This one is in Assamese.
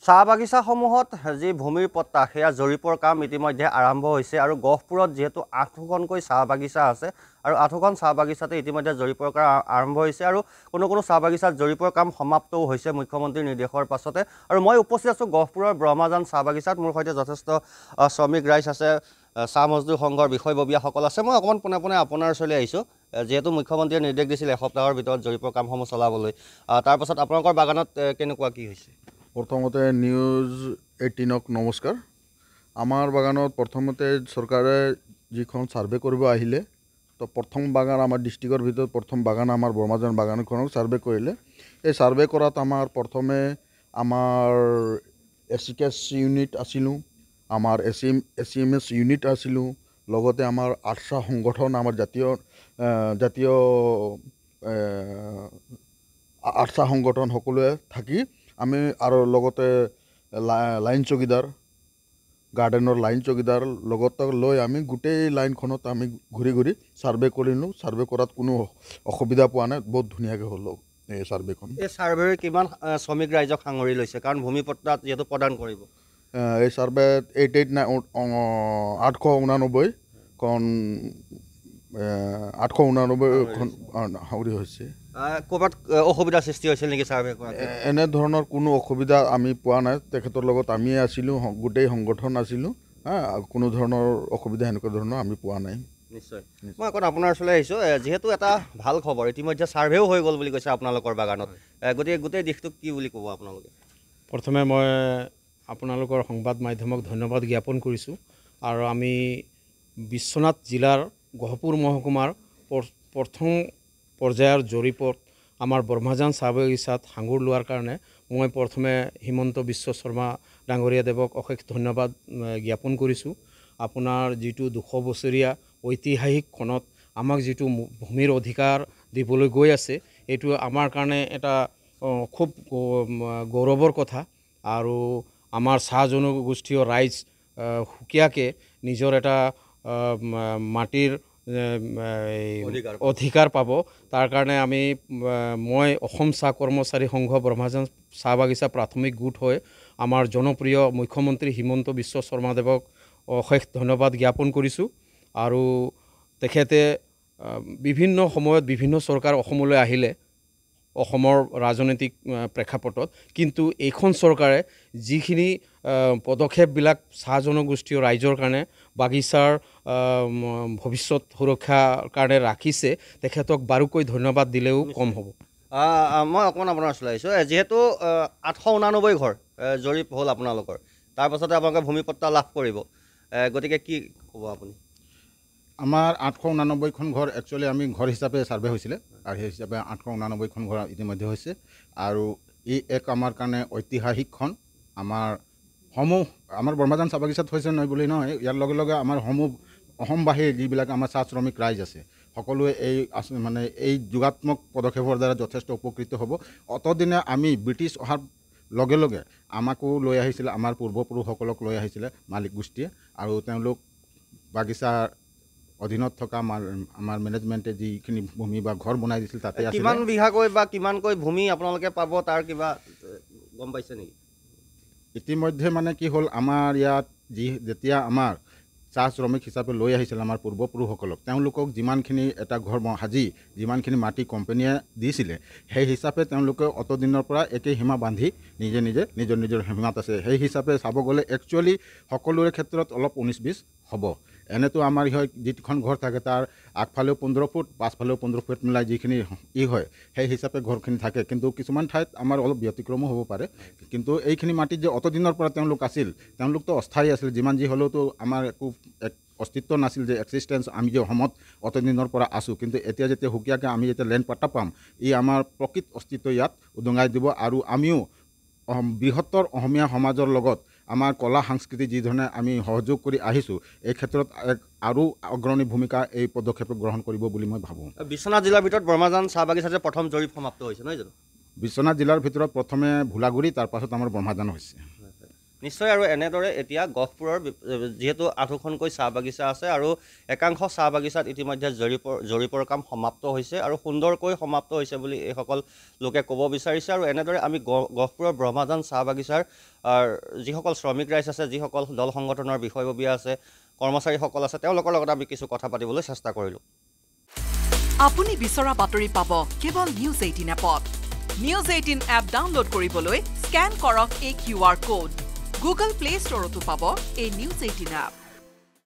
চাহ বাগিচাসমূহত যি ভূমিৰ পট্টা সেয়া জৰীপৰ কাম ইতিমধ্যে আৰম্ভ হৈছে আৰু গহপুৰত যিহেতু ৮খনকৈ চাহ বাগিচা আছে আৰু ৮খন চাহ বাগিচাতে ইতিমধ্যে জৰীপৰ কাম আৰম্ভ হৈছে আৰু কোনো চাহ বাগিচাত জৰীপৰ কাম সমাপ্তও হৈছে মুখ্যমন্ত্ৰীৰ নিৰ্দেশৰ পাছতে। আৰু মই উপস্থিত আছোঁ গহপুৰৰ ব্ৰহ্মাজান চাহ বাগিচাত। মোৰ সৈতে যথেষ্ট শ্ৰমিক ৰাইজ আছে, চাহ মজদুৰ সংঘৰ বিষয়ববীয়াসকল আছে। মই অকণমান পোনে পোনে আপোনাৰ ওচৰলৈ আহিছোঁ, যিহেতু মুখ্যমন্ত্ৰীয়ে নিৰ্দেশ দিছিল এসপ্তাহৰ ভিতৰত জৰীপৰ কামসমূহ চলাবলৈ। তাৰ পাছত আপোনালোকৰ বাগানত কেনেকুৱা কি হৈছে? প্ৰথমতে নিউজ 18ক নমস্কাৰ। আমাৰ বাগানত প্ৰথমতে চৰকাৰে যিখন ছাৰ্ভে কৰিব আহিলে, তো প্ৰথম বাগান আমাৰ ডিষ্ট্ৰিক্টৰ ভিতৰত প্ৰথম বাগান আমাৰ ব্ৰহ্মাজান বাগানখনক ছাৰ্ভে কৰিলে। এই ছাৰ্ভে কৰাত আমাৰ প্ৰথমে আমাৰ এচিকেছ ইউনিট আছিলোঁ, আমাৰ এচিএমএছ ইউনিট আছিলোঁ, লগতে আমাৰ আৰ্চা সংগঠন, আমাৰ জাতীয় আৰ্চা সংগঠন সকলোৱে থাকি আমি আৰু লগতে লাইন চকীদাৰ, গাৰ্ডেনৰ লাইন চকীদাৰ লগত লৈ আমি গোটেই লাইনখনত আমি ঘূৰি ঘূৰি ছাৰ্ভে কৰিলোঁ। ছাৰ্ভে কৰাত কোনো অসুবিধা পোৱা নাই, বহুত ধুনীয়াকৈ হ'ল এই ছাৰ্ভেখন। এই ছাৰ্ভেৰ কিমান শ্ৰমিক ৰাইজক সাঙুৰি লৈছে, কাৰণ ভূমি পট্টাত যিহেতু প্ৰদান কৰিব? এই ছাৰ্ভেত 889খন সাঙুৰি হৈছে। ক'ৰবাত অসুবিধাৰ সৃষ্টি হৈছিল নেকি ছাৰ্ভে কৰাত? এনেধৰণৰ কোনো অসুবিধা আমি পোৱা নাই। তেখেতৰ লগত আমিয়ে আছিলোঁ, গোটেই সংগঠন আছিলোঁ। কোনো ধৰণৰ অসুবিধা এনেকুৱা ধৰণৰ আমি পোৱা নাই। নিশ্চয়। মই অকণ আপোনাৰ ওচৰলৈ আহিছোঁ, যিহেতু এটা ভাল খবৰ, ইতিমধ্যে ছাৰ্ভেও হৈ গ'ল বুলি কৈছে আপোনালোকৰ বাগানত, গতিকে গোটেই দিশটোক কি বুলি ক'ব আপোনালোকে? প্ৰথমে মই আপোনালোকৰ সংবাদ মাধ্যমক ধন্যবাদ জ্ঞাপন কৰিছোঁ। আৰু আমি বিশ্বনাথ জিলাৰ গহপুৰ মহকুমাৰ প্ৰথম পৰ্যায়ৰ জৰীপত আমাৰ ব্ৰহ্মাজান চাহ বাগিচাত সাঙুৰ লোৱাৰ কাৰণে মই প্ৰথমে হিমন্ত বিশ্ব শৰ্মা ডাঙৰীয়াদেৱক অশেষ ধন্যবাদ জ্ঞাপন কৰিছোঁ। আপোনাৰ যিটো 200 বছৰীয়া ঐতিহাসিক খনত আমাক যিটো ভূমিৰ অধিকাৰ দিবলৈ গৈ আছে, এইটো আমাৰ কাৰণে এটা খুব গৌৰৱৰ কথা। আৰু আমাৰ চাহ জনগোষ্ঠীয় ৰাইজ সুকীয়াকৈ নিজৰ এটা মাটিৰ অধিকাৰ পাব। তাৰ কাৰণে মই অসম চাহ কৰ্মচাৰী সংঘ ব্ৰহ্মাজান চাহ বাগিচা প্ৰাথমিক গোট হৈ আমাৰ জনপ্ৰিয় মুখ্যমন্ত্ৰী হিমন্ত বিশ্ব শৰ্মাদেৱক অশেষ ধন্যবাদ জ্ঞাপন কৰিছোঁ। আৰু তেখেতে বিভিন্ন সময়ত বিভিন্ন চৰকাৰ অসমলৈ আহিলে অসমৰ ৰাজনৈতিক প্ৰেক্ষাপটত, কিন্তু এইখন চৰকাৰে যিখিনি পদক্ষেপবিলাক চাহ জনগোষ্ঠীয় ৰাইজৰ কাৰণে বাগিচাৰ ভৱিষ্যত সুৰক্ষাৰ কাৰণে ৰাখিছে, তেখেতক বাৰুকৈ ধন্যবাদ দিলেও কম হ'ব। মই অকণমান আপোনাৰ ওচৰলৈ আহিছোঁ, যিহেতু 889 ঘৰ জৰীপ হ'ল আপোনালোকৰ, তাৰপাছতে আপোনালোকে ভূমি পট্টা লাভ কৰিব, গতিকে কি ক'ব আপুনি? আমাৰ 889খন ঘৰ একচুৱেলি আমি ঘৰ হিচাপে ছাৰ্ভে হৈছিলে, আৰু সেই হিচাপে 889খন ঘৰ ইতিমধ্যে হৈছে। আৰু ই এক আমাৰ কাৰণে ঐতিহাসিকখন। আমাৰ ব্ৰহ্মাজান চাহ বাগিচাত হৈছে নহয় বুলি নহয়, ইয়াৰ লগে লগে আমাৰ অসমবাসী যিবিলাক আমাৰ চাহ শ্ৰমিক ৰাইজ আছে, সকলোৱে এই যোগাত্মক পদক্ষেপৰ দ্বাৰা যথেষ্ট উপকৃত হ'ব। অতদিনে আমি ব্ৰিটিছ অহাৰ লগে লগে আমাকো লৈ আহিছিলে, আমাৰ পূৰ্বপুৰুষসকলক লৈ আহিছিলে মালিক গোষ্ঠীয়ে, আৰু তেওঁলোক বাগিচাৰ অধীনত থকা আমাৰ মেনেজমেণ্টে যিখিনি ভূমি বা ঘৰ বনাই দিছিল তাতে আছিল। কিমান বিঘাকৈ বা কিমানকৈ ভূমি আপোনালোকে পাব, তাৰ কিবা গম পাইছে নেকি? ইতিমধ্যে কি হ'ল, আমাৰ ইয়াত যেতিয়া আমাৰ চাহ শ্ৰমিক হিচাপে লৈ আহিছিল আমাৰ পূৰ্বপুৰুষসকলক, তেওঁলোকক যিমানখিনি এটা ঘৰ সাজি যিমানখিনি মাটি কোম্পানীয়ে দিছিলে, সেই হিচাপে তেওঁলোকে অতদিনৰ পৰা একে সীমা বান্ধি নিজৰ নিজৰ সীমাত আছে। সেই হিচাপে চাব গ'লে একচুৱেলি সকলোৰে ক্ষেত্ৰত অলপ 19-20 হ'ব। এনেতো আমাৰ যিখন ঘৰ থাকে তাৰ আগফালেও 15 ফুট, পাছফালেও 15 ফুট মিলাই যিখিনি হয়, সেই হিচাপে ঘৰখিনি থাকে। কিন্তু কিছুমান ঠাইত আমাৰ অলপ ব্যতিক্ৰমো হ'ব পাৰে। কিন্তু এইখিনি মাটিত যে অতদিনৰ পৰা তেওঁলোক আছিল, তেওঁলোকতো অস্থায়ী আছিল। যিমান যি হ'লেওতো আমাৰ একো অস্তিত্ব নাছিল যে এক্সিষ্টেঞ্চ, আমি যে অসমত অতদিনৰ পৰা আছোঁ। কিন্তু এতিয়া যেতিয়া সুকীয়াকৈ আমি যেতিয়া লেণ্ড পাট্টা পাম, ই আমাৰ প্ৰকৃত অস্তিত্ব ইয়াত উদঙাই দিব। আৰু আমিও বৃহত্তৰ অসমীয়া সমাজৰ লগত আমাৰ কলা সংস্কৃতি যিধৰণে আমি সহযোগ কৰি আহিছোঁ, এই ক্ষেত্ৰত আৰু অগ্ৰণী ভূমিকা এই পদক্ষেপে গ্ৰহণ কৰিব বুলি মই ভাবোঁ। বিশ্বনাথ জিলাৰ ভিতৰত ব্ৰহ্মাজান চাহ বাগিচাতে প্ৰথম জৰীপ সমাপ্ত হৈছে নহয় জানো? বিশ্বনাথ জিলাৰ ভিতৰত প্ৰথমে ভোলাগুৰি, তাৰ পাছত আমাৰ ব্ৰহ্মাজান হৈছে। নিশ্চয় আৰু এনেদৰে এতিয়া গহপুৰৰ যিহেতু 8খনকৈ চাহ বাগিচা আছে আৰু একাংশ চাহ বাগিচাত ইতিমধ্যে জৰীপৰ কাম সমাপ্ত হৈছে আৰু সুন্দৰকৈ সমাপ্ত হৈছে বুলি এইসকল লোকে ক'ব বিচাৰিছে আৰু এনেদৰে আমি গহপুৰৰ ব্ৰহ্মাজান চাহ বাগিচাৰ যিসকল শ্ৰমিক ৰাইজ আছে, যিসকল দল সংগঠনৰ বিষয়ববীয়া আছে, কৰ্মচাৰীসকল আছে, তেওঁলোকৰ লগত আমি কিছু কথা পাতিবলৈ চেষ্টা কৰিলোঁ। আপুনি বিচৰা বাতৰি পাব কেৱল নিউজ 18 এপত। নিউজ 18 এপ ডাউনলোড কৰিবলৈ স্কেন কৰক এই QR কোড। গুগল প্লে ষ্টৰতো পাব এই নিউজ 18 এপ।